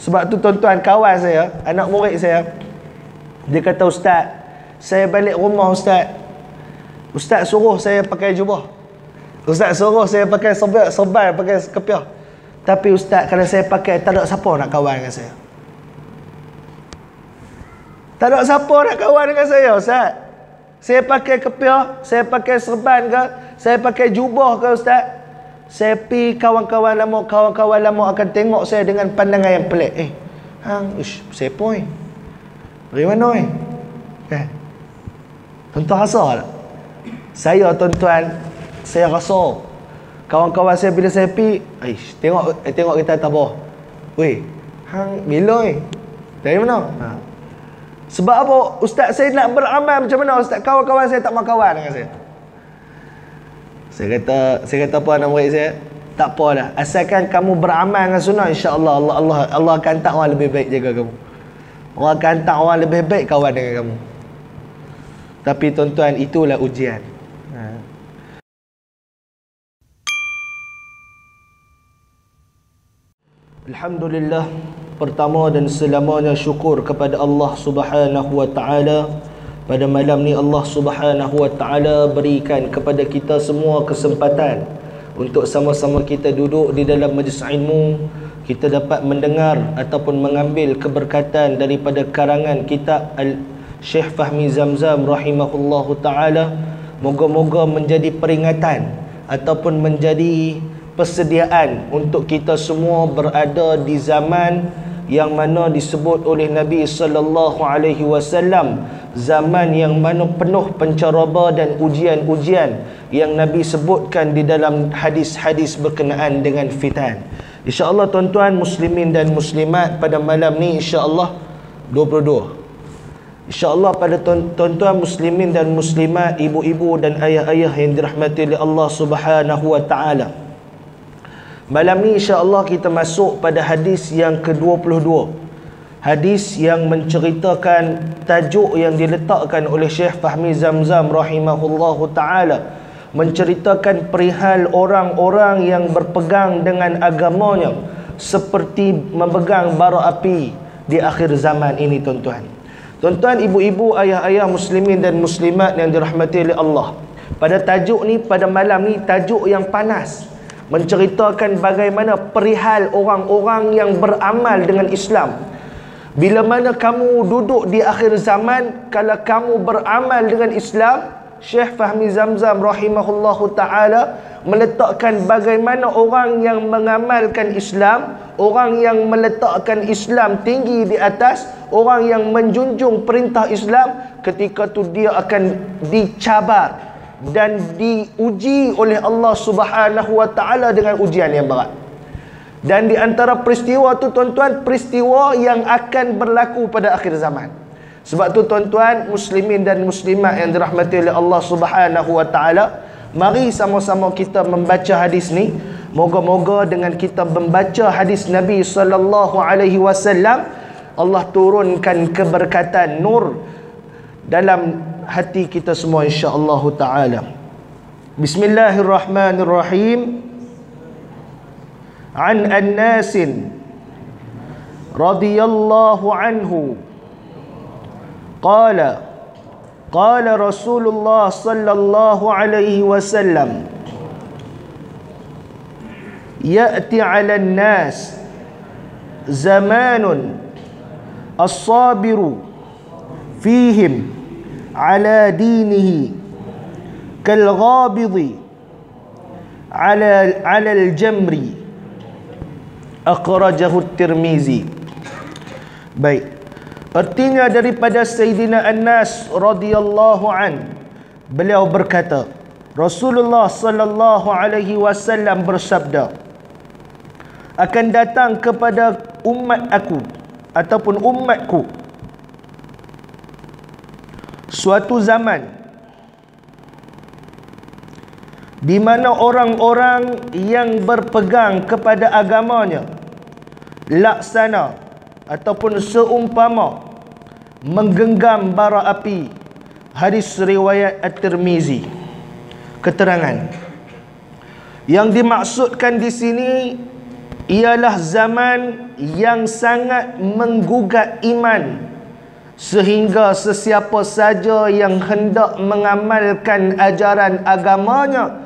Sebab tu tuan-tuan, kawan saya, anak murid saya, dia kata, "Ustaz, saya balik rumah Ustaz, Ustaz suruh saya pakai jubah, Ustaz suruh saya pakai serban, pakai kepiah. Tapi Ustaz, kalau saya pakai, tak ada siapa nak kawan dengan saya. Tak ada siapa nak kawan dengan saya, Ustaz. Saya pakai kepiah, saya pakai serban ke, saya pakai jubah ke Ustaz, saya pi kawan-kawan lama akan tengok saya dengan pandangan yang pelik. Saya pun dari mana tuan-tuan rasa tak? Saya, tuan-tuan, saya rasa kawan-kawan saya bila saya pi, tengok kita atas bawah. Bila dari mana? Sebab apa? Ustaz, saya nak beramal macam mana Ustaz? Kawan-kawan saya tak mau kawan dengan saya. Saya kata apa anak murid saya? Tak apa dah. Asalkan kamu beramal dengan sunnah, insya-Allah Allah akan hantar orang lebih baik jaga kamu. Allah akan hantar orang lebih baik kawan dengan kamu. Tapi tuan-tuan, itulah ujian. Alhamdulillah, pertama dan selamanya syukur kepada Allah Subhanahu wa taala. Pada malam ni Allah Subhanahu wa taala berikan kepada kita semua kesempatan untuk sama-sama kita duduk di dalam majlis ilmu, kita dapat mendengar ataupun mengambil keberkatan daripada karangan kitab Syekh Fahmi Zamzam rahimahullahu taala. Moga-moga menjadi peringatan ataupun menjadi persediaan untuk kita semua berada di zaman yang mana disebut oleh Nabi sallallahu alaihi wasallam, zaman yang mana penuh pencaraba dan ujian-ujian yang Nabi sebutkan di dalam hadis-hadis berkenaan dengan fitan. Insya-Allah tuan-tuan muslimin dan muslimat, pada malam ni insya-Allah 22. Insya-Allah pada tuan-tuan muslimin dan muslimat, ibu-ibu dan ayah-ayah yang dirahmati oleh Allah Subhanahu wa taala, malam ni insya-Allah kita masuk pada hadis yang ke-22. Hadis yang menceritakan tajuk yang diletakkan oleh Syekh Fahmi Zamzam rahimahullahu taala, menceritakan perihal orang-orang yang berpegang dengan agamanya seperti memegang bara api di akhir zaman ini, tuan-tuan. Tuan-tuan, ibu-ibu, ayah-ayah muslimin dan muslimat yang dirahmati oleh Allah, pada tajuk ni, pada malam ni, tajuk yang panas, menceritakan bagaimana perihal orang-orang yang beramal dengan Islam. Bila mana kamu duduk di akhir zaman, kalau kamu beramal dengan Islam, Syekh Fahmi Zamzam rahimahullahu ta'ala meletakkan bagaimana orang yang mengamalkan Islam, orang yang meletakkan Islam tinggi di atas, orang yang menjunjung perintah Islam, ketika tu dia akan dicabar dan diuji oleh Allah Subhanahu wa ta'ala dengan ujian yang berat. Dan di antara peristiwa tu, tuan-tuan, peristiwa yang akan berlaku pada akhir zaman. Sebab tu tuan-tuan muslimin dan muslimat yang dirahmati oleh Allah Subhanahu wa ta'ala, mari sama-sama kita membaca hadis ni. Moga-moga dengan kita membaca hadis Nabi sallallahu alaihi wasallam, Allah turunkan keberkatan nur dalam hati kita semua insya-Allah taala. Bismillahirrahmanirrahim. An Anas radhiyallahu anhu qala qala Rasulullah sallallahu alaihi wasallam, ya'ti 'ala an-nas zamanun as-sabiru fihim 'ala dinihi kal-ghabidi 'ala al-jamri. Akhrajahu Tirmizi. Baik, artinya daripada Sayyidina Anas radhiyallahu an, beliau berkata, Rasulullah sallallahu alaihi wasallam bersabda, akan datang kepada umat aku ataupun umatku suatu zaman di mana orang-orang yang berpegang kepada agamanya laksana ataupun seumpama menggenggam bara api. Hadis riwayat At-Tirmizi. Keterangan yang dimaksudkan di sini ialah zaman yang sangat menggugat iman, sehingga sesiapa saja yang hendak mengamalkan ajaran agamanya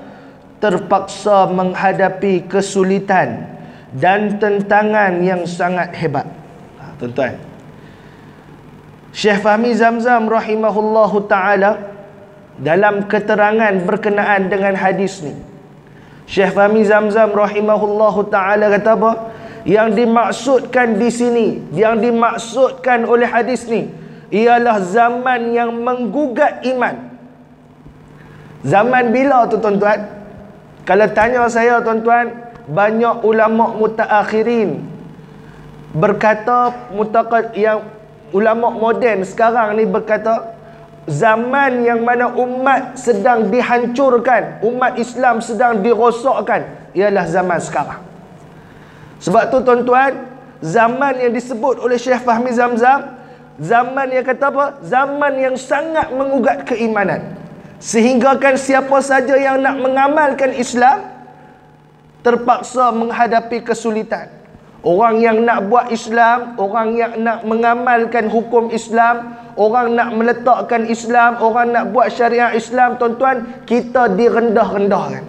terpaksa menghadapi kesulitan dan tentangan yang sangat hebat. Tuan-tuan, Syekh Fahmi Zamzam rahimahullahu ta'ala dalam keterangan berkenaan dengan hadis ni, Syekh Fahmi Zamzam rahimahullahu ta'ala kata apa? Yang dimaksudkan di sini, yang dimaksudkan oleh hadis ni ialah zaman yang menggugat iman. Zaman bila tu tuan-tuan? Kalau tanya saya tuan-tuan, banyak ulama mutaakhirin berkata, yang ulama moden sekarang ni berkata, zaman yang mana umat sedang dihancurkan, umat Islam sedang dirosakkan, ialah zaman sekarang. Sebab tu tuan-tuan, zaman yang disebut oleh Syekh Fahmi Zamzam, zaman yang kata apa? Zaman yang sangat mengugat keimanan, sehingga kan siapa saja yang nak mengamalkan Islam terpaksa menghadapi kesulitan. Orang yang nak buat Islam, orang yang nak mengamalkan hukum Islam, orang nak meletakkan Islam, orang nak buat syariat Islam, tuan-tuan, kita direndah-rendahkan.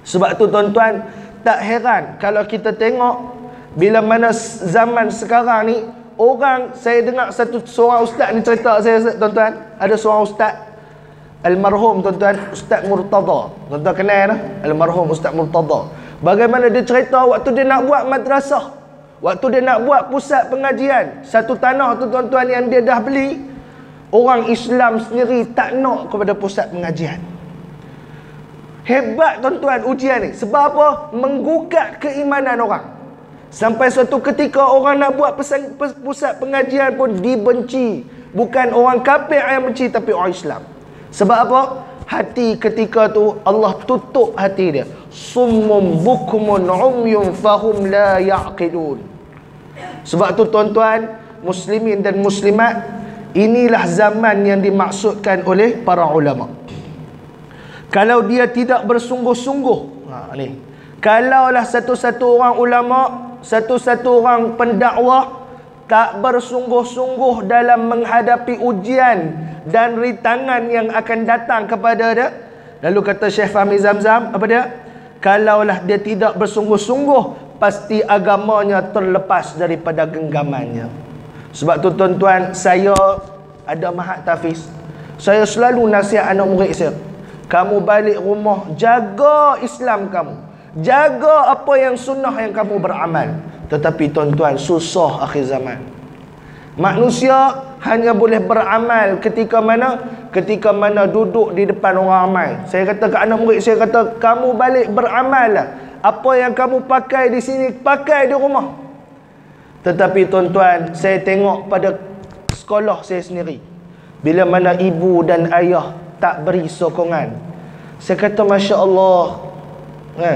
Sebab tu tuan-tuan, tak heran kalau kita tengok bila mana zaman sekarang ni, orang, saya dengar seorang ustaz ni cerita saya tuan-tuan, ada seorang ustaz almarhum tuan-tuan, Ustaz Murtada. Tuan-tuan kenal almarhum Ustaz Murtada. Bagaimana dia cerita waktu dia nak buat madrasah, waktu dia nak buat pusat pengajian, satu tanah tu tuan-tuan yang dia dah beli, orang Islam sendiri tak nak kepada pusat pengajian. Hebat tuan-tuan ujian ni. Sebab apa? Menggugat keimanan orang. Sampai suatu ketika orang nak buat pusat pengajian pun dibenci. Bukan orang kafir yang benci, tapi orang Islam. Sebab apa? Hati ketika tu Allah tutup hati dia. Summum bukmun umyun fahum la ya'qilun. Sebab tu tuan-tuan muslimin dan muslimat, inilah zaman yang dimaksudkan oleh para ulama. Kalau dia tidak bersungguh-sungguh, ni, kalaulah satu-satu orang ulama, satu-satu orang pendakwah tak bersungguh-sungguh dalam menghadapi ujian dan rintangan yang akan datang kepada dia, lalu kata Syekh Fahmi Zamzam, apa dia? Kalaulah dia tidak bersungguh-sungguh, pasti agamanya terlepas daripada genggamannya. Sebab tu tuan-tuan, saya ada mahat tafiz, saya selalu nasihat anak murid saya, kamu balik rumah, jaga Islam kamu, jaga apa yang sunnah yang kamu beramal. Tetapi tuan-tuan, susah akhir zaman. Manusia hanya boleh beramal ketika mana? Ketika mana duduk di depan orang ramai. Saya kata ke anak murid, saya kata, kamu balik beramal lah. Apa yang kamu pakai di sini, pakai di rumah. Tetapi tuan-tuan, saya tengok pada sekolah saya sendiri, bila mana ibu dan ayah tak beri sokongan, saya kata Masya Allah.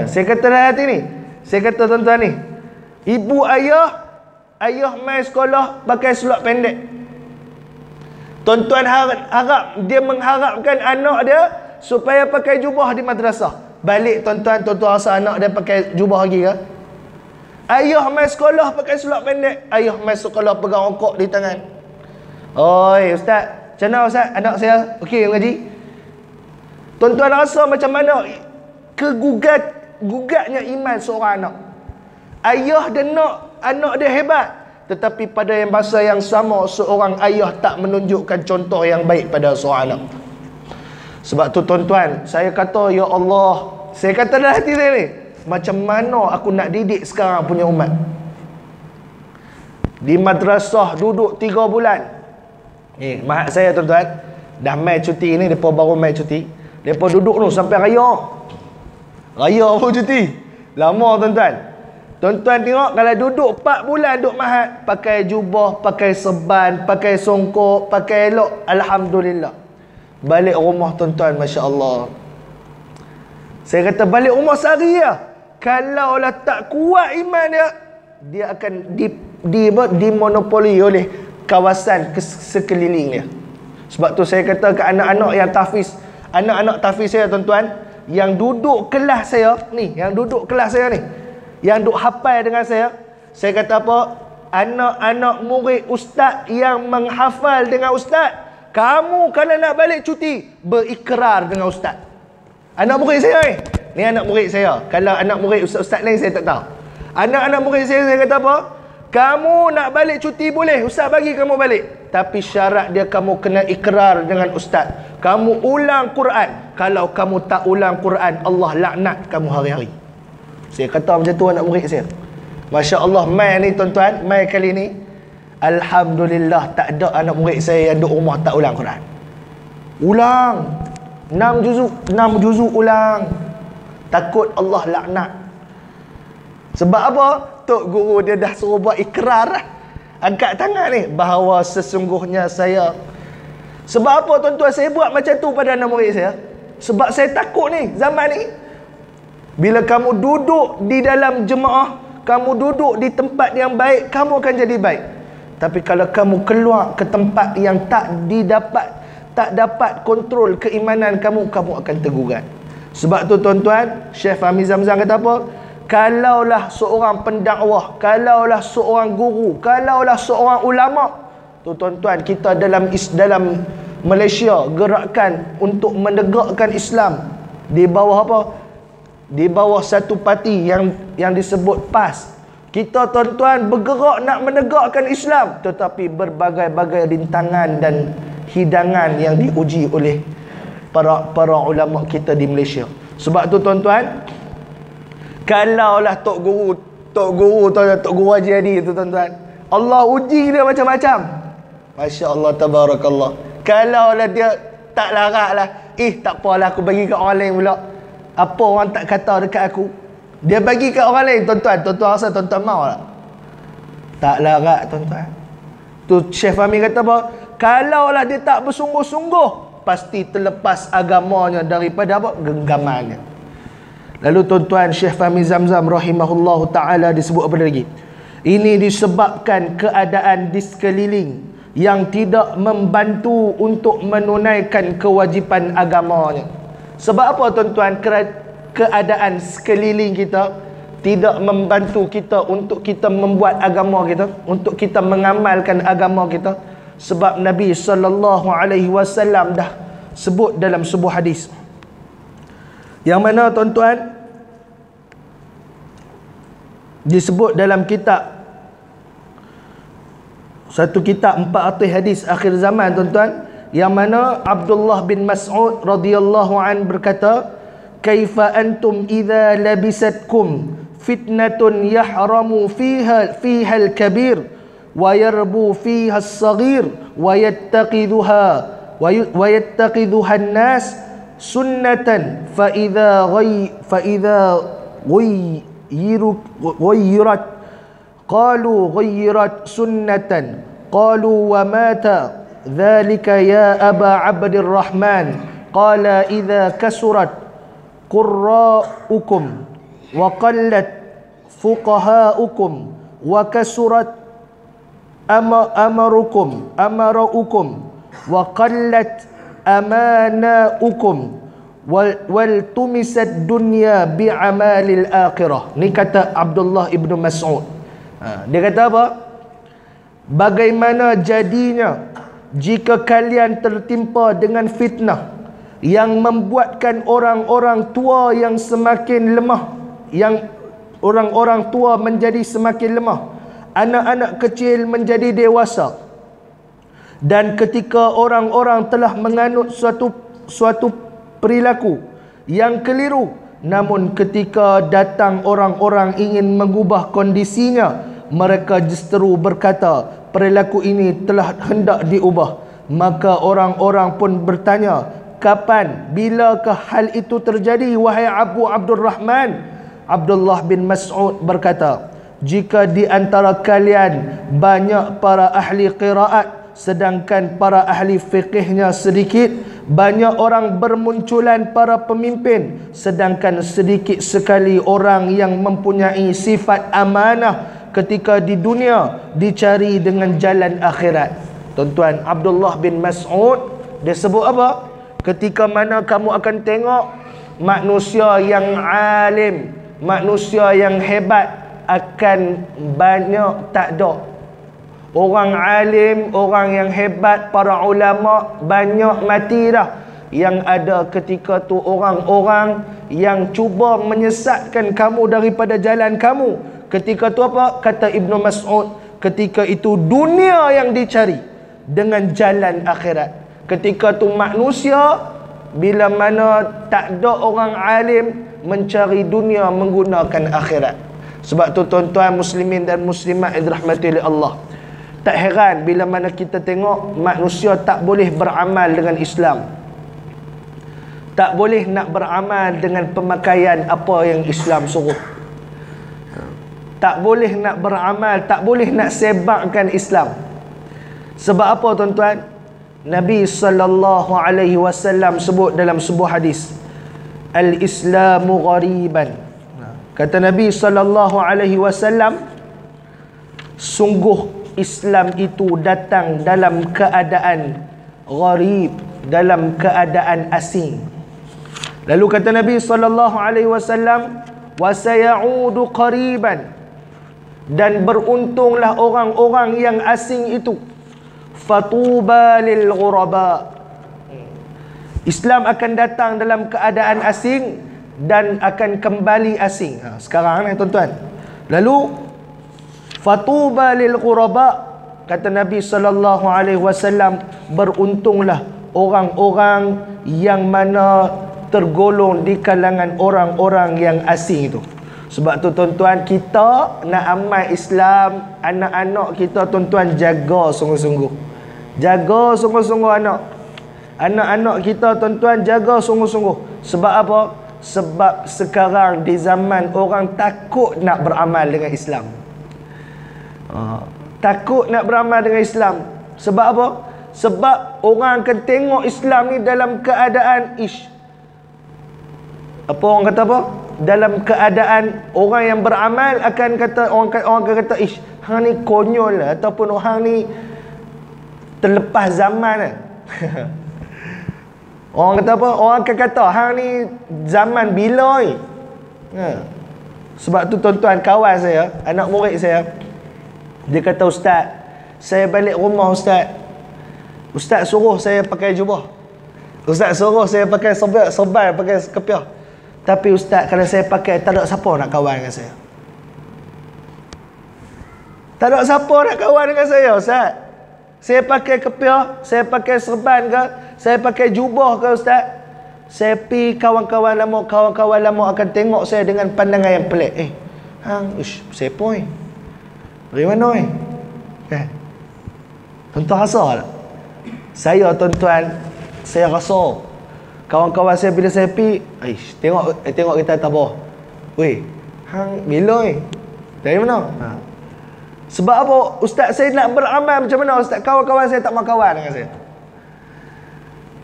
Saya kata dalam hati ni, saya kata tuan-tuan ni, ibu ayah main sekolah pakai seluar pendek. Tuan-tuan harap dia mengharapkan anak dia supaya pakai jubah di madrasah. Balik tuan-tuan rasa anak dia pakai jubah lagi ke? Ayah main sekolah pakai seluar pendek, ayah main sekolah pegang rokok di tangan. Oi ustaz, macam mana ustaz? Anak saya okey mengaji? Tuan-tuan rasa macam mana gugatnya iman seorang anak. Ayah dia nak anak dia hebat, tetapi pada yang masa yang sama, seorang ayah tak menunjukkan contoh yang baik pada seorang anak. Sebab tu tuan-tuan, saya kata, ya Allah, saya kata dalam hati saya ni, macam mana aku nak didik sekarang punya umat? Di madrasah duduk 3 bulan. Mahat saya tuan-tuan, dah mai cuti ni, mereka baru mai cuti, mereka duduk tu sampai raya pun cuti. Lama tuan-tuan. Tuan-tuan tengok, kalau duduk 4 bulan duduk mahat, pakai jubah, pakai serban, pakai songkok, pakai elok, alhamdulillah. Balik rumah tuan-tuan, Masya Allah. Saya kata balik rumah sehari ya. Kalaulah tak kuat iman dia akan dimonopoli oleh kawasan sekeliling dia. Sebab tu saya kata ke anak-anak yang tahfiz, anak-anak tahfiz saya tuan-tuan, yang duduk kelas saya ni, yang duk hafal dengan saya kata apa? Anak-anak murid ustaz yang menghafal dengan ustaz, kamu kalau nak balik cuti, berikrar dengan ustaz. Anak murid saya ni anak murid saya. Kalau anak murid ustaz-ustaz lain saya tak tahu. Anak-anak murid saya kata apa? Kamu nak balik cuti boleh, ustaz bagi kamu balik. Tapi syarat dia kamu kena ikrar dengan ustaz. Kamu ulang Quran. Kalau kamu tak ulang Quran, Allah laknat kamu hari-hari. Saya kata macam tu anak murid saya. Masya Allah, mai ni tuan-tuan, mai kali ni alhamdulillah tak ada anak murid saya yang duduk rumah tak ulang Quran. Ulang 6 juzuk ulang. Takut Allah laknat. Sebab apa? Tok guru dia dah suruh buat ikrar lah. Angkat tangan ni, bahawa sesungguhnya saya. Sebab apa tuan-tuan saya buat macam tu pada anak murid saya? Sebab saya takut ni, zaman ni bila kamu duduk di dalam jemaah, kamu duduk di tempat yang baik, kamu akan jadi baik. Tapi kalau kamu keluar ke tempat yang tak dapat kontrol keimanan kamu, kamu akan tergugat. Sebab tu tuan-tuan, Syekh Fahmi Zamzam kata apa? Kalaulah seorang pendakwah, kalaulah seorang guru, kalaulah seorang ulama, tu tuan-tuan, kita dalam Malaysia gerakan untuk menegakkan Islam di bawah apa? Di bawah satu parti yang disebut PAS. Kita tuan-tuan bergerak nak menegakkan Islam, tetapi berbagai-bagai rintangan dan hidangan yang diuji oleh para ulama kita di Malaysia. Sebab tu tuan-tuan, kalaulah Tok Guru Haji Hadi tu tuan-tuan, Allah uji dia macam-macam. Masya Allah, tabarakallah. Kalaulah dia tak larat lah, tak apalah aku bagi kat orang lain pula, apa orang tak kata dekat aku, dia bagi kat orang lain, tuan-tuan rasa tuan-tuan mau tak? Tak larat tuan-tuan. Tu Syekh Fahmi kata apa? Kalaulah dia tak bersungguh-sungguh, pasti terlepas agamanya daripada apa? Genggamannya. Lalu tuan-tuan, Syekh Fahmi Zamzam rahimahullahu ta'ala disebut apa lagi? Ini disebabkan keadaan di sekeliling yang tidak membantu untuk menunaikan kewajipan agamanya. Sebab apa tuan-tuan? Keadaan sekeliling kita tidak membantu kita untuk kita membuat agama kita, untuk kita mengamalkan agama kita. Sebab Nabi SAW dah sebut dalam sebuah hadis, yang mana tuan-tuan disebut dalam satu kitab 400 hadis akhir zaman tuan-tuan, yang mana Abdullah bin Mas'ud radhiyallahu an berkata, kaifa antum idza labisatkum fitnatun yahramu fiha al-kabir wa yarbu fiha as-saghir wa yattaqidhuha an-nas sunnatan fa idza ghayyirat qalu ghayyirat sunnatan qalu wa mata dhalika ya aba abdirrahman qala idza kasurat qurra'ukum wa qallat fuqaha'ukum wa kasurat amarukum wa qallat amanaukum wal tumisat dunya bi'amalil akhirah. Ni kata Abdullah ibnu Mas'ud. Dia kata apa? Bagaimana jadinya jika kalian tertimpa dengan fitnah yang membuatkan orang-orang tua yang semakin lemah, yang orang-orang tua menjadi semakin lemah, anak-anak kecil menjadi dewasa, dan ketika orang-orang telah menganut suatu perilaku yang keliru, namun ketika datang orang-orang ingin mengubah kondisinya, mereka justeru berkata perilaku ini telah hendak diubah. Maka orang-orang pun bertanya, kapan, bilakah hal itu terjadi wahai Abu Abdurrahman? Abdullah bin Mas'ud berkata, jika di antara kalian banyak para ahli qiraat sedangkan para ahli fiqihnya sedikit, banyak orang bermunculan para pemimpin sedangkan sedikit sekali orang yang mempunyai sifat amanah ketika di dunia dicari dengan jalan akhirat. Tuan-tuan, Abdullah bin Mas'ud dia sebut apa? Ketika mana kamu akan tengok manusia yang alim, manusia yang hebat akan banyak tak ada. Orang alim, orang yang hebat, para ulama banyak mati dah. Yang ada ketika tu orang-orang yang cuba menyesatkan kamu daripada jalan kamu. Ketika tu apa? Kata Ibnu Mas'ud, ketika itu dunia yang dicari dengan jalan akhirat. Ketika tu manusia bila mana tak ada orang alim mencari dunia menggunakan akhirat. Sebab tu tuan-tuan muslimin dan muslimat yang dirahmati oleh Allah, tak heran bila mana kita tengok manusia tak boleh beramal dengan Islam, tak boleh nak beramal dengan pemakaian apa yang Islam suruh, tak boleh nak beramal, tak boleh nak sebarkan Islam. Sebab apa tuan-tuan? Nabi sallallahu alaihi wasallam sebut dalam sebuah hadis, al-Islamu ghariban. Kata Nabi sallallahu alaihi wasallam, sungguh Islam itu datang dalam keadaan gharib, dalam keadaan asing. Lalu kata Nabi sallallahu alaihi wasallam, wa sayaudu qariban, dan beruntunglah orang-orang yang asing itu. Fatuba lil ghuraba, Islam akan datang dalam keadaan asing dan akan kembali asing. Sekarang ni tuan-tuan. Lalu fatuba lil ghuraba, kata Nabi sallallahu alaihi wasallam, beruntunglah orang-orang yang mana tergolong di kalangan orang-orang yang asing itu. Sebab tu tuan-tuan, kita nak amal Islam, anak-anak kita tuan-tuan jaga sungguh-sungguh. Jaga sungguh-sungguh anak-anak kita tuan-tuan, jaga sungguh-sungguh. Sebab apa? Sebab sekarang di zaman orang takut nak beramal dengan Islam. Takut nak beramal dengan Islam. Sebab apa? Sebab orang akan tengok Islam ni dalam keadaan apa orang kata apa? Dalam keadaan orang yang beramal akan kata, orang akan kata hang ni konyol lah, ataupun orang ni terlepas zaman lah. Orang kata apa? Orang akan kata hang ni zaman bila ni. Sebab tu tuan-tuan, kawan saya, anak murid saya, dia kata, ustaz, saya balik rumah ustaz suruh saya pakai jubah, ustaz suruh saya pakai serban, pakai kepiah. Tapi ustaz, kalau saya pakai, tak ada siapa nak kawan dengan saya. Tak ada siapa nak kawan dengan saya, ustaz. Saya pakai kepiah, saya pakai serban ke, saya pakai jubah ke ustaz, saya pi kawan-kawan lama akan tengok saya dengan pandangan yang pelik. Hang, siapa ni? Dari mana ni? Tuan-tuan rasa tak? Saya tuan-tuan, saya rasa kawan-kawan saya bila saya pi, tengok kita atas bawah. Weh, hang bila ni? Dari mana? Sebab apa? Ustaz, saya nak beramal macam mana ustaz? Kawan-kawan saya tak mau kawan dengan saya.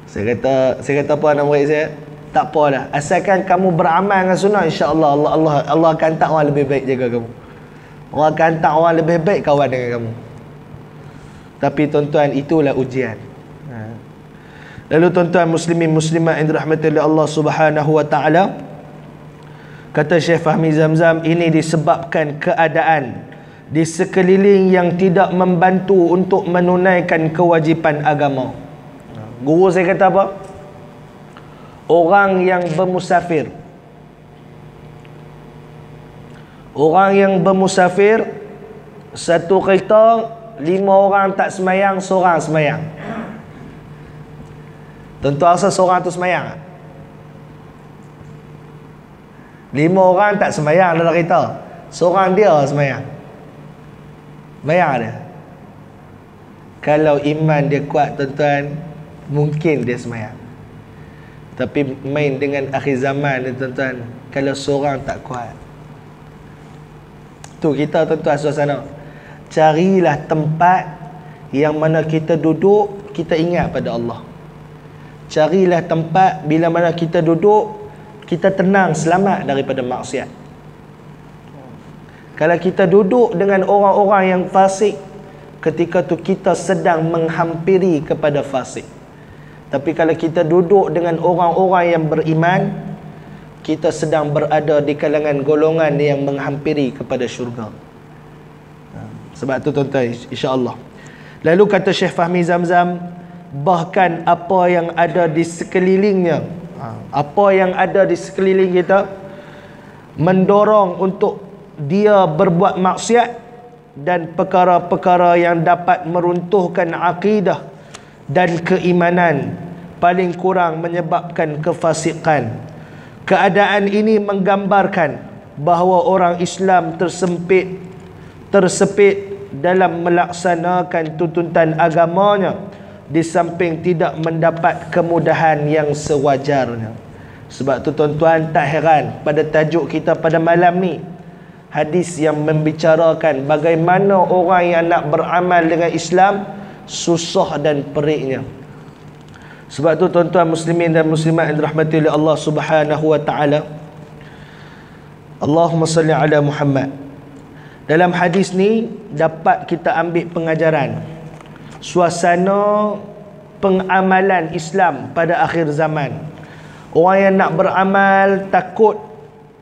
Saya kata apa anak murid saya? Tak apalah, asalkan kamu beramal dengan sunnah, insya-Allah Allah akan hantar orang lebih baik jaga kamu. Allah akan hantar orang lebih baik kawan dengan kamu. Tapi tuan-tuan, itulah ujian. Lalu tuan-tuan muslimin muslimat yang dirahmati oleh Allah Subhanahu wa taala, kata Syekh Fahmi Zamzam, ini disebabkan keadaan di sekeliling yang tidak membantu untuk menunaikan kewajipan agama. Guru saya kata apa? Orang yang bermusafir, satu kereta 5 orang tak semayang, seorang semayang. Tentu rasa seorang tu semayang tak? 5 orang tak semayang dalam kereta, seorang dia semayang. Bayang dia. Kalau iman dia kuat tuan-tuan, mungkin dia semayang. Tapi main dengan akhir zaman ni tuan-tuan, kalau seorang tak kuat, tu kita tuan-tuan suasana. Carilah tempat yang mana kita duduk, kita ingat pada Allah. Carilah tempat bila mana kita duduk, kita tenang, selamat daripada maksiat. Kalau kita duduk dengan orang-orang yang fasik, ketika tu kita sedang menghampiri kepada fasik. Tapi kalau kita duduk dengan orang-orang yang beriman, kita sedang berada di kalangan golongan yang menghampiri kepada syurga. Sebab tu tuan-tuan, insya-Allah. Lalu kata Syekh Fahmi Zamzam, bahkan apa yang ada di sekelilingnya, apa yang ada di sekeliling kita mendorong untuk dia berbuat maksiat dan perkara-perkara yang dapat meruntuhkan akidah dan keimanan, paling kurang menyebabkan kefasikan. Keadaan ini menggambarkan bahawa orang Islam tersepit dalam melaksanakan tuntutan agamanya, di samping tidak mendapat kemudahan yang sewajarnya. Sebab tu tuan-tuan, tak heran pada tajuk kita pada malam ni, hadis yang membicarakan bagaimana orang yang nak beramal dengan Islam susah dan periknya. Sebab tu tuan-tuan muslimin dan muslimat yang dirahmati oleh Allah Subhanahu wa taala, Allahumma salli ala Muhammad. Dalam hadis ni dapat kita ambil pengajaran suasana pengamalan Islam pada akhir zaman. Orang yang nak beramal takut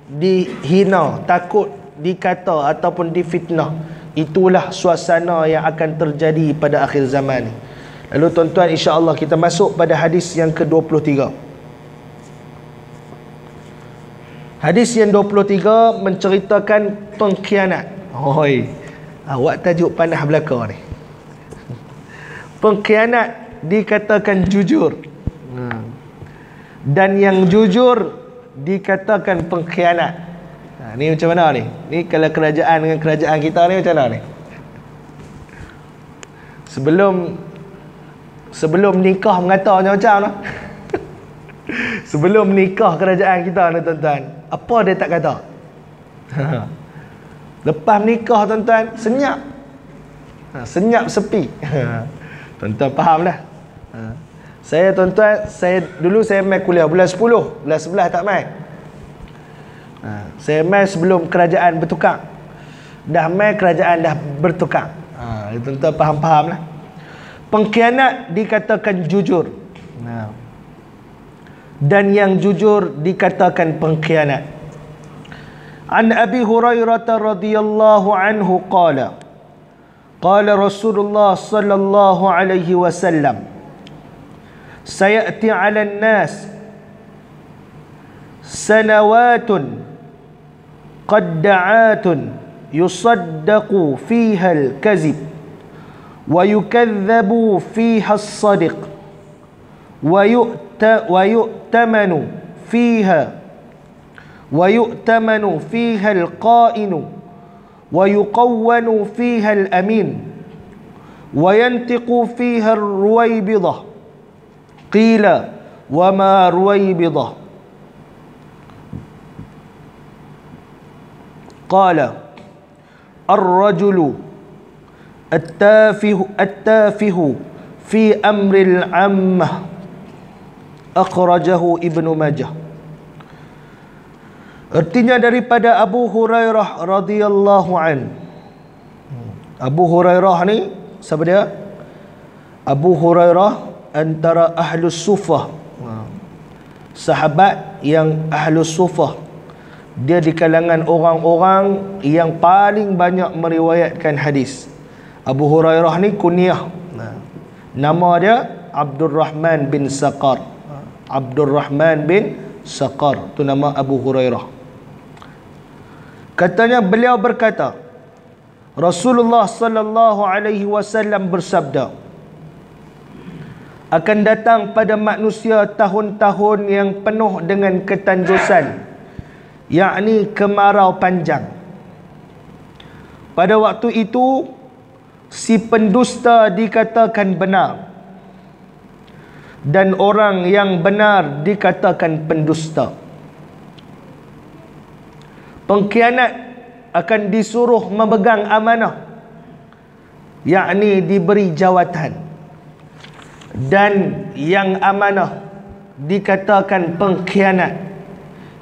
dihina, takut dikata ataupun difitnah. Itulah suasana yang akan terjadi pada akhir zaman ni. Lalu tuan-tuan, insya-Allah kita masuk pada hadis yang ke-23. Hadis yang 23 menceritakan pengkhianat. Hoi, awak tajuk panah belaka ni. Pengkhianat dikatakan jujur, dan yang jujur dikatakan pengkhianat. Ni macam mana ni? Ni kalau kerajaan dengan kerajaan kita ni macam mana ni? Sebelum nikah mengatanya macam mana? Sebelum nikah kerajaan kita ni tuan-tuan, apa dia tak kata? Lepas nikah tuan-tuan, senyap. Senyap sepi. Tuan-tuan faham dah. Saya tuan-tuan, dulu saya main kuliah bulan 10, bulan 11 tak main. Saya main sebelum kerajaan bertukar. Dah main kerajaan dah bertukar. Tuan-tuan faham-faham lah. Pengkhianat dikatakan jujur, dan yang jujur dikatakan pengkhianat. An Abi Hurairah radhiyallahu anhu qala Rasulullah sallallahu alaihi wasallam, sayati 'ala an-nas sanawatun qadda'atun yusaddaqu fiha al-kadhib wa yukadhabu fiha as-sadiq wa yu'tamanu fiha al-qa'inu wa yuqawwanu fiha al-amin wa yantiqu fiha ar-ruwaybidah. Qila wa ma ruwaybidah? Qala ar-rajulu at-tafihu fi amri al-ammah. Akhrajahu Ibnu Majah. Artinya daripada Abu Hurairah radhiyallahu an. Abu Hurairah ni siapa dia? Abu Hurairah antara Ahlus Sufah, sahabat yang Ahlus Sufah. Dia di kalangan orang-orang yang paling banyak meriwayatkan hadis. Abu Hurairah ni kunyah, nama dia Abdurrahman bin Saqar. Abdurrahman bin Saqar, tu nama Abu Hurairah. Katanya beliau berkata, Rasulullah sallallahu alaihi wasallam bersabda, akan datang pada manusia tahun-tahun yang penuh dengan ketanjusan, yakni kemarau panjang. Pada waktu itu si pendusta dikatakan benar, dan orang yang benar dikatakan pendusta. Pengkhianat akan disuruh memegang amanah, yakni diberi jawatan, dan yang amanah dikatakan pengkhianat,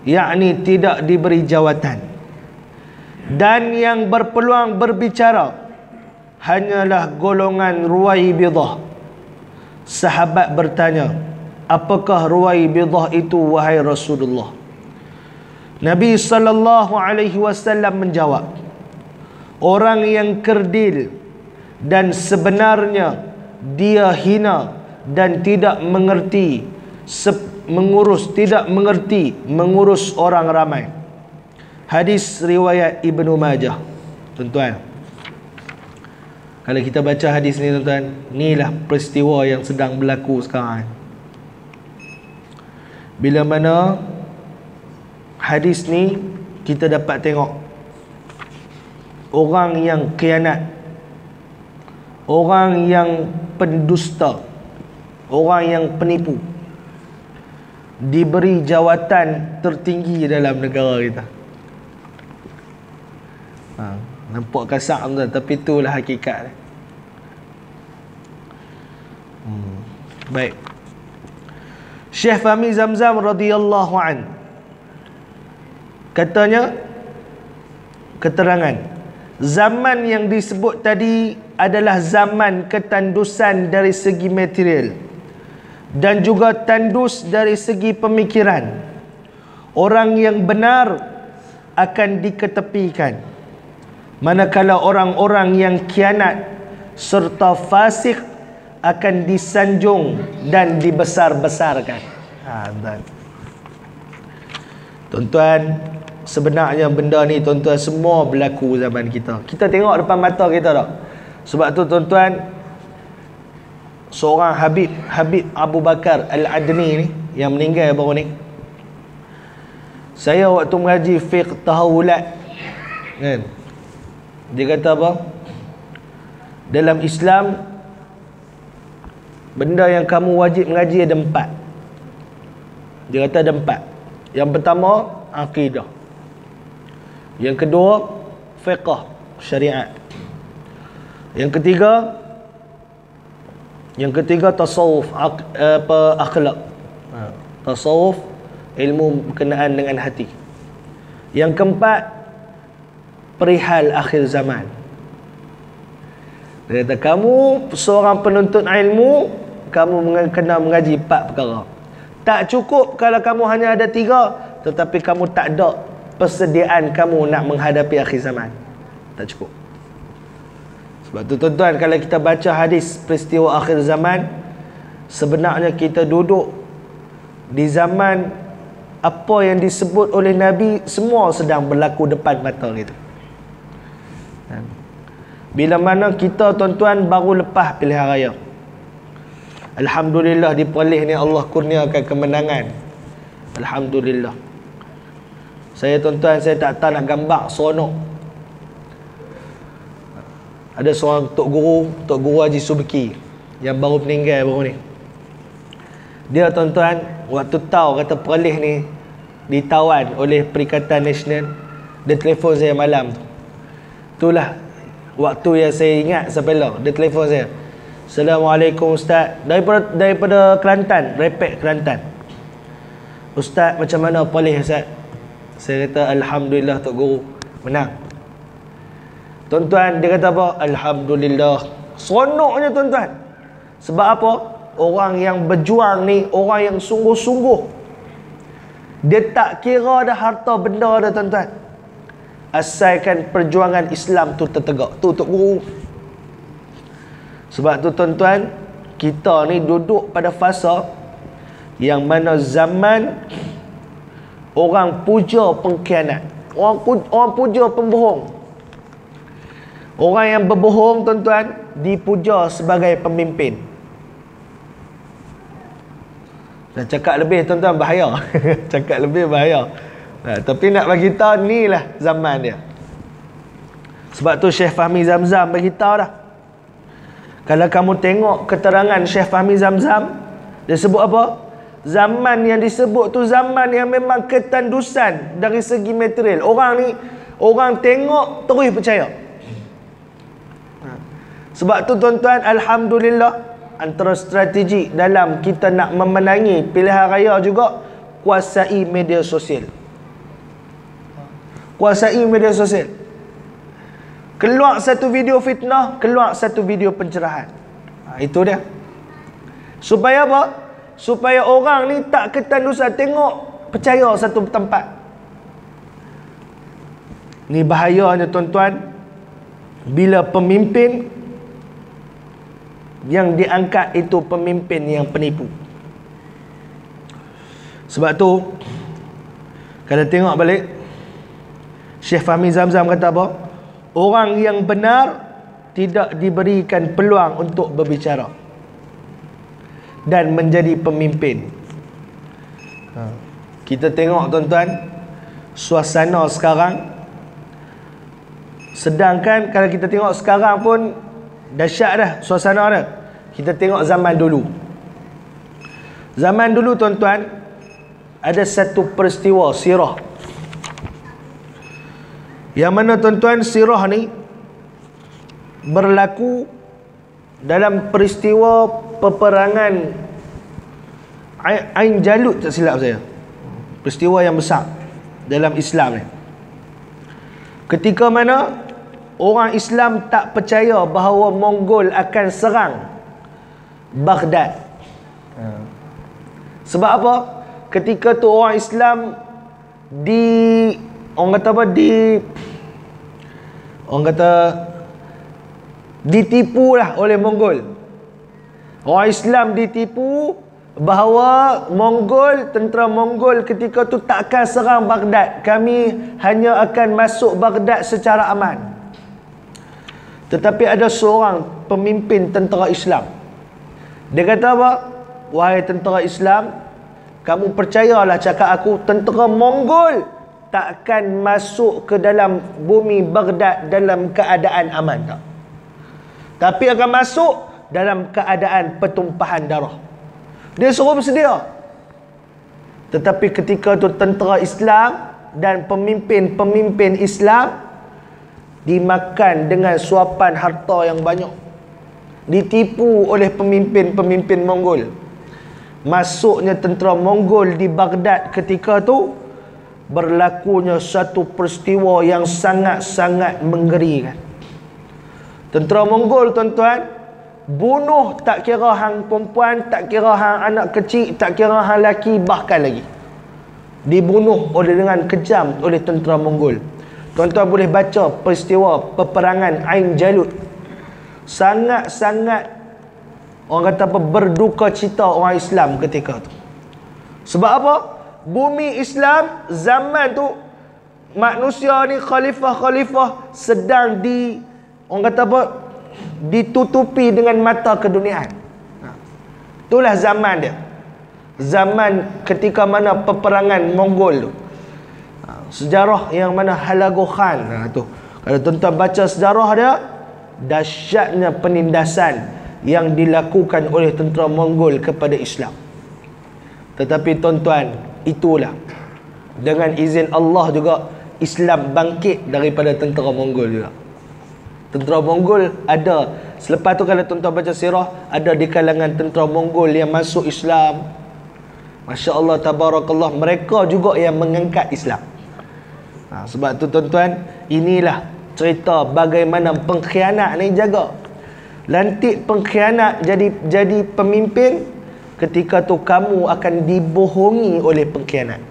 yakni tidak diberi jawatan. Dan yang berpeluang berbicara hanyalah golongan Ruwaybidah. Sahabat bertanya, apakah Ruwaybidah itu wahai Rasulullah? Nabi SAW menjawab, orang yang kerdil dan sebenarnya dia hina dan tidak mengerti mengurus orang ramai. Hadis riwayat Ibnu Majah. Tuan-tuan, kalau kita baca hadis ni tuan-tuan, inilah peristiwa yang sedang berlaku sekarang. Bila mana hadis ni kita dapat tengok orang yang khianat, orang yang pendusta, orang yang penipu diberi jawatan tertinggi dalam negara kita. Nampak kasar tuan, tapi itulah hakikat. Baik. Syekh Fahmi Zamzam radhiyallahu an, katanya, keterangan, zaman yang disebut tadi adalah zaman ketandusan dari segi material dan juga tandus dari segi pemikiran. Orang yang benar akan diketepikan, manakala orang-orang yang khianat serta fasik akan disanjung dan dibesar-besarkan. Tuan-tuan, sebenarnya benda ni tuan-tuan semua berlaku zaman kita. Kita tengok depan mata kita tak? Sebab tu tuan-tuan, seorang Habib Abu Bakar Al-Adni ni yang meninggal baru ni, saya waktu mengaji fiqh tahawulat kan, dia kata apa? Dalam Islam, benda yang kamu wajib mengaji ada 4. Dia kata ada 4. Yang pertama, akidah. Yang kedua, fiqh syariat. Yang ketiga tasawuf, akhlak. Tasawuf, ilmu berkenaan dengan hati. Yang keempat, perihal akhir zaman. Dia kata, kamu seorang penuntut ilmu, kamu kena mengaji 4 perkara. Tak cukup kalau kamu hanya ada 3, tetapi kamu tak ada persediaan kamu nak menghadapi akhir zaman. Tak cukup. Sebab tu tuan-tuan, kalau kita baca hadis peristiwa akhir zaman, sebenarnya kita duduk di zaman apa yang disebut oleh Nabi semua sedang berlaku depan mata kita. Bila mana kita tuan-tuan baru lepas pilihan raya, alhamdulillah diperoleh ni Allah kurniakan kemenangan. Alhamdulillah. Saya tuan-tuan, saya tak tahu nak gambar seronok. Ada seorang Tok Guru Haji Subki yang baru meninggal baru ni. Dia tuan-tuan, waktu tahu kata peroleh ni ditawan oleh Perikatan Nasional, dia telefon saya malam tu. Itulah waktu yang saya ingat sampai lah. Dia telefon saya, Assalamualaikum Ustaz, daripada Kelantan, Repek Kelantan. Ustaz, macam mana boleh Ustaz? Saya kata alhamdulillah Tok Guru menang. Tuan-tuan, dia kata apa? Alhamdulillah. Seronoknya tuan-tuan. Sebab apa? Orang yang berjuang ni, orang yang sungguh-sungguh. Dia tak kira dah harta benda dah tuan-tuan, asalkan perjuangan Islam tu tertegak. Tu Tok Guru. Sebab tu tuan-tuan, kita ni duduk pada fasa yang mana zaman orang puja pengkhianat, orang puja pembohong. Orang yang berbohong tuan-tuan dipuja sebagai pemimpin. Dan cakap lebih tuan-tuan bahaya. Cakap lebih bahaya. Tapi nak bagi tahu, ni lah zaman dia. Sebab tu Syekh Fahmi Zamzam bagi tahu dah. Kalau kamu tengok keterangan Syekh Fahmi Zamzam, dia sebut apa? Zaman yang disebut tu zaman yang memang ketandusan dari segi material. Orang ni, orang tengok terus percaya. Sebab tu tuan-tuan, alhamdulillah, antara strategi dalam kita nak memenangi pilihan raya juga, kuasai media sosial. Kuasai media sosial. Keluar satu video fitnah, keluar satu video pencerahan. Itu dia. Supaya apa? Supaya orang ni tak ketandusan, tengok percaya satu tempat. Ni bahayanya tuan-tuan, bila pemimpin yang diangkat itu pemimpin yang penipu. Sebab tu kalau tengok balik, Syekh Fahmi Zamzam kata apa? Orang yang benar tidak diberikan peluang untuk berbicara dan menjadi pemimpin. Kita tengok tuan-tuan, suasana sekarang, sedangkan kalau kita tengok sekarang pun dahsyat dah suasana dah. Kita tengok zaman dulu. Zaman dulu tuan-tuan, ada satu peristiwa sirah, yang mana tuan-tuan sirah ni berlaku dalam peristiwa peperangan Ain Jalut, tak silap saya. Peristiwa yang besar dalam Islam ni. Ketika mana orang Islam tak percaya bahawa Mongol akan serang Baghdad. Sebab apa? Ketika tu orang Islam orang kata ditipu lah oleh Mongol. Orang Islam ditipu bahawa Mongol, tentera Mongol ketika tu tak akan serang Baghdad. Kami hanya akan masuk Baghdad secara aman. Tetapi ada seorang pemimpin tentera Islam. Dia kata apa? Wahai tentera Islam, kamu percayalah cakap aku, tentera Mongol tak akan masuk ke dalam bumi Baghdad dalam keadaan aman, tak? Tapi akan masuk dalam keadaan pertumpahan darah. Dia suruh bersedia. Tetapi ketika tu tentera Islam dan pemimpin-pemimpin Islam dimakan dengan suapan harta yang banyak, ditipu oleh pemimpin-pemimpin Mongol. Masuknya tentera Mongol di Baghdad ketika tu, berlakunya satu peristiwa yang sangat-sangat menggerikan. Tentera Mongol tuan-tuan bunuh, tak kira hang perempuan, tak kira hang anak kecil, tak kira hang lelaki, bahkan lagi dibunuh dengan kejam oleh tentera Mongol. Tuan-tuan boleh baca peristiwa peperangan Ain Jalut. Sangat-sangat orang kata apa, berduka cita orang Islam ketika tu. Sebab apa? Bumi Islam zaman tu, manusia ni khalifah-khalifah sedang orang kata apa, ditutupi dengan mata keduniaan. Itulah zaman dia. Zaman ketika mana peperangan Mongol tu. Sejarah yang mana Hulagu Khan tu. Kalau tuan-tuan baca sejarah dia, dahsyatnya penindasan yang dilakukan oleh tentera Mongol kepada Islam. Tetapi tuan-tuan, itulah dengan izin Allah juga Islam bangkit daripada tentera Mongol juga. Tentera Mongol ada, selepas tu kalau tuan-tuan baca sirah, ada di kalangan tentera Mongol yang masuk Islam. Masya Allah, tabarakallah, mereka juga yang mengangkat Islam. Sebab tu tuan-tuan, inilah cerita bagaimana pengkhianat ni jaga. Lantik pengkhianat jadi pemimpin, ketika tu kamu akan dibohongi oleh pengkhianat.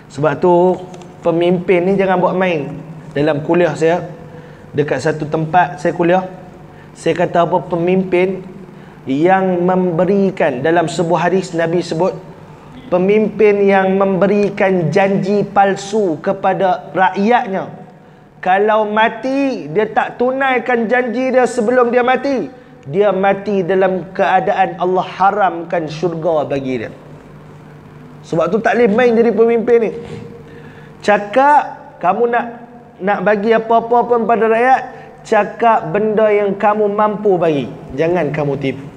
Sebab tu pemimpin ni jangan buat main. Dalam kuliah saya, dekat satu tempat saya kuliah, saya kata apa, pemimpin yang memberikan, dalam sebuah hadis Nabi sebut, pemimpin yang memberikan janji palsu kepada rakyatnya, kalau mati dia tak tunaikan janji dia sebelum dia mati, dia mati dalam keadaan Allah haramkan syurga bagi dia. Sebab tu tak boleh main jadi pemimpin ni. Cakap kamu nak bagi apa-apa pun pada rakyat, cakap benda yang kamu mampu bagi, jangan kamu tipu.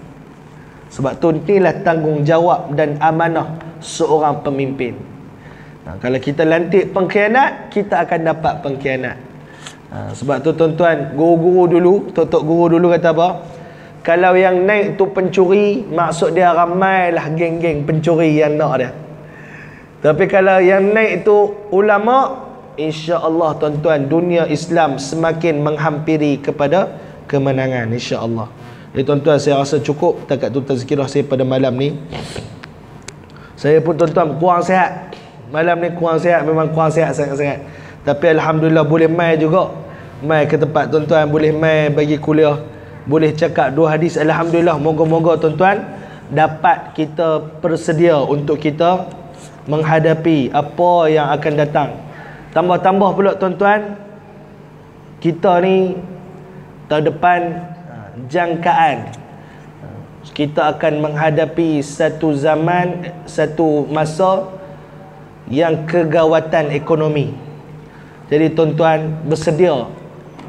Sebab tu inilah tanggungjawab dan amanah seorang pemimpin. Kalau kita lantik pengkhianat, kita akan dapat pengkhianat. Sebab tu tuan-tuan, guru-guru dulu, tok-tok guru dulu kata apa? Kalau yang naik tu pencuri, maksud dia ramailah geng-geng pencuri yang nak dia. Tapi kalau yang naik tu ulama, insya-Allah tuan-tuan, dunia Islam semakin menghampiri kepada kemenangan, insya-Allah. Jadi tuan-tuan, saya rasa cukup takat tu tazkirah saya pada malam ni. Saya pun tuan-tuan kurang sihat. Malam ni kurang sihat, memang kurang sihat sangat-sangat. Tapi alhamdulillah boleh mai juga. Mai ke tempat tuan-tuan, boleh mai bagi kuliah, boleh cakap 2 hadis. Alhamdulillah, moga-moga tuan-tuan dapat kita bersedia untuk kita menghadapi apa yang akan datang. Tambah-tambah pula tuan-tuan, kita ni terdepan jangkaan. Kita akan menghadapi satu zaman, satu masa yang kegawatan ekonomi. Jadi tuan-tuan bersedia.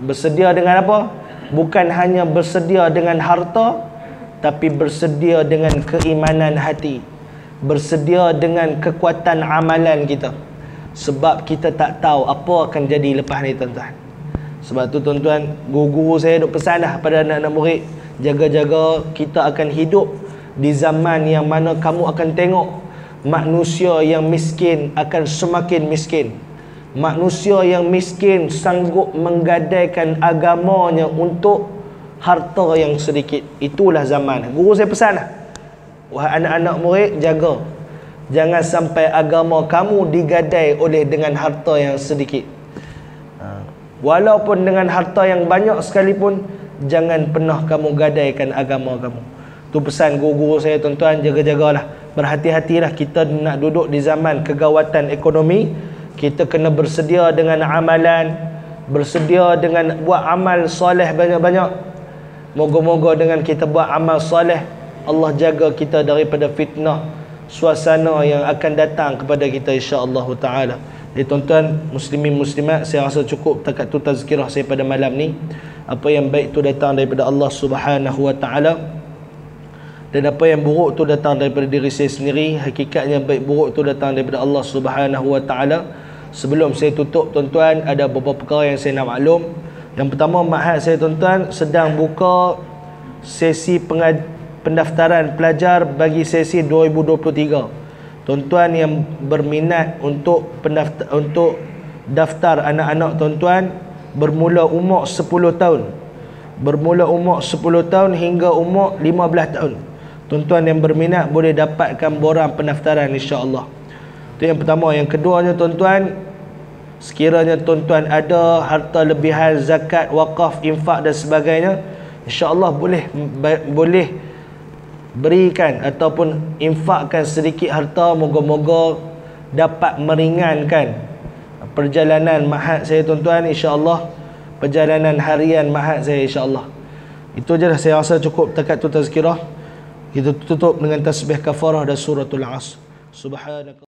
Bersedia dengan apa? Bukan hanya bersedia dengan harta, tapi bersedia dengan keimanan hati. Bersedia dengan kekuatan amalan kita. Sebab kita tak tahu apa akan jadi lepas ni tuan-tuan. Sebab tu tuan-tuan, guru-guru saya duk pesan dah pada anak-anak murid, jaga-jaga kita akan hidup di zaman yang mana kamu akan tengok manusia yang miskin akan semakin miskin. Manusia yang miskin sanggup menggadaikan agamanya untuk harta yang sedikit. Itulah zaman. Guru saya pesan lah, wahai anak-anak murid, jaga, jangan sampai agama kamu digadai oleh dengan harta yang sedikit. Walaupun dengan harta yang banyak sekalipun, jangan pernah kamu gadaikan agama kamu. Tu pesan guru-guru saya tuan-tuan, jaga-jagalah, berhati-hatilah. Kita nak duduk di zaman kegawatan ekonomi. Kita kena bersedia dengan amalan, bersedia dengan buat amal soleh banyak-banyak. Moga-moga dengan kita buat amal soleh, Allah jaga kita daripada fitnah suasana yang akan datang kepada kita, insya-Allah taala. Jadi tuan-tuan muslimin muslimat, saya rasa cukup takat tu tazkirah saya pada malam ni. Apa yang baik tu datang daripada Allah Subhanahu wa taala, dan apa yang buruk tu datang daripada diri saya sendiri. Hakikatnya baik buruk tu datang daripada Allah Subhanahu wa taala. Sebelum saya tutup tuan-tuan, ada beberapa perkara yang saya nak maklum. Yang pertama, Ma'had saya tuan-tuan sedang buka sesi pendaftaran pelajar bagi sesi 2023. Tuan-tuan yang berminat untuk daftar anak-anak tuan-tuan bermula umur 10 tahun. Bermula umur 10 tahun hingga umur 15 tahun. Tuan-tuan yang berminat boleh dapatkan borang pendaftaran, insya-Allah. Itu yang pertama. Yang keduanya tuan-tuan, sekiranya tuan-tuan ada harta lebihan, zakat, wakaf, infak dan sebagainya, insya-Allah boleh berikan ataupun infakkan sedikit harta. Moga-moga dapat meringankan perjalanan Ma'had saya tuan-tuan, insya-Allah, perjalanan harian Ma'had saya, insya-Allah. Itu je dah, saya rasa cukup takat tu tazkirah. Kita tutup dengan tasbih kafarah dan suratul Asr. Subhanallah.